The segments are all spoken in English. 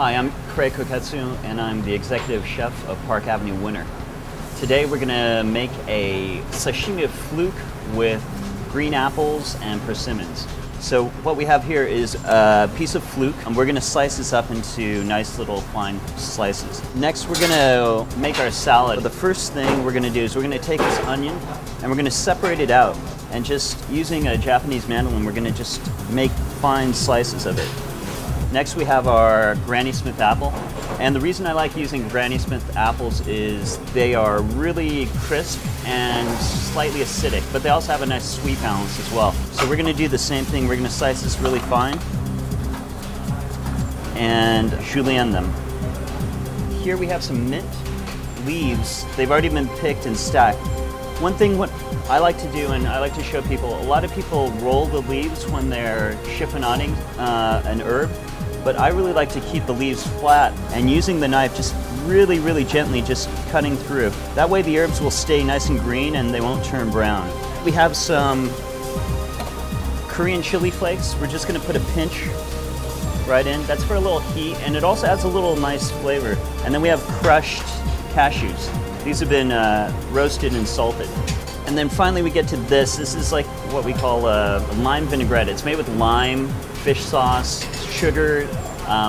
Hi, I'm Craig Koketsu, and I'm the executive chef of Park Avenue Winter. Today we're going to make a sashimi of fluke with green apples and persimmons. So what we have here is a piece of fluke, and we're going to slice this up into nice little fine slices. Next we're going to make our salad. The first thing we're going to do is we're going to take this onion and we're going to separate it out, and just using a Japanese mandolin we're going to just make fine slices of it. Next we have our Granny Smith apple, and the reason I like using Granny Smith apples is they are really crisp and slightly acidic, but they also have a nice sweet balance as well. So we're going to do the same thing. We're going to slice this really fine and julienne them. Here we have some mint leaves. They've already been picked and stacked. One thing what I like to do, and I like to show people, a lot of people roll the leaves when they're chiffonading an herb, but I really like to keep the leaves flat and using the knife just really gently just cutting through. That way the herbs will stay nice and green and they won't turn brown. We have some Korean chili flakes. We're just going to put a pinch right in. That's for a little heat, and it also adds a little nice flavor. And then we have crushed cashews. These have been roasted and salted. And then finally we get to this. This is like what we call a lime vinaigrette. It's made with lime, fish sauce, sugar,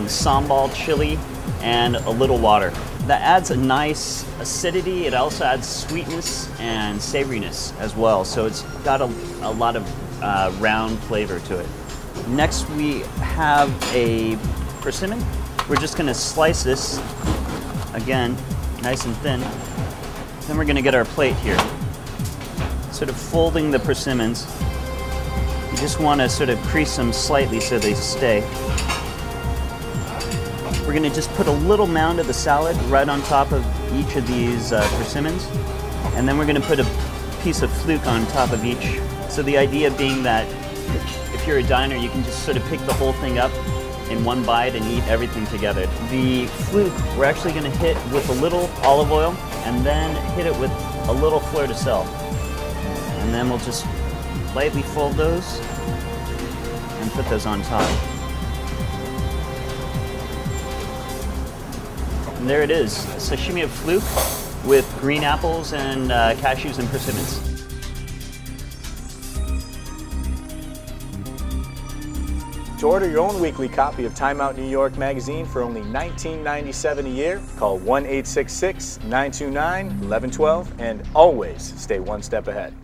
sambal chili, and a little water. That adds a nice acidity. It also adds sweetness and savoriness as well. So it's got a lot of round flavor to it. Next we have a persimmon. We're just going to slice this, again, nice and thin. Then we're going to get our plate here. Sort of folding the persimmons. You just want to sort of crease them slightly so they stay. We're going to just put a little mound of the salad right on top of each of these persimmons, and then we're going to put a piece of fluke on top of each. So the idea being that if you're a diner, you can just sort of pick the whole thing up in one bite and eat everything together. The fluke we're actually going to hit with a little olive oil and then hit it with a little fleur de sel. And then we'll just lightly fold those and put those on top. And there it is, a sashimi of fluke with green apples and cashews and persimmons. To order your own weekly copy of Time Out New York magazine for only $19.97 a year, call 1-866-929-1112 and always stay one step ahead.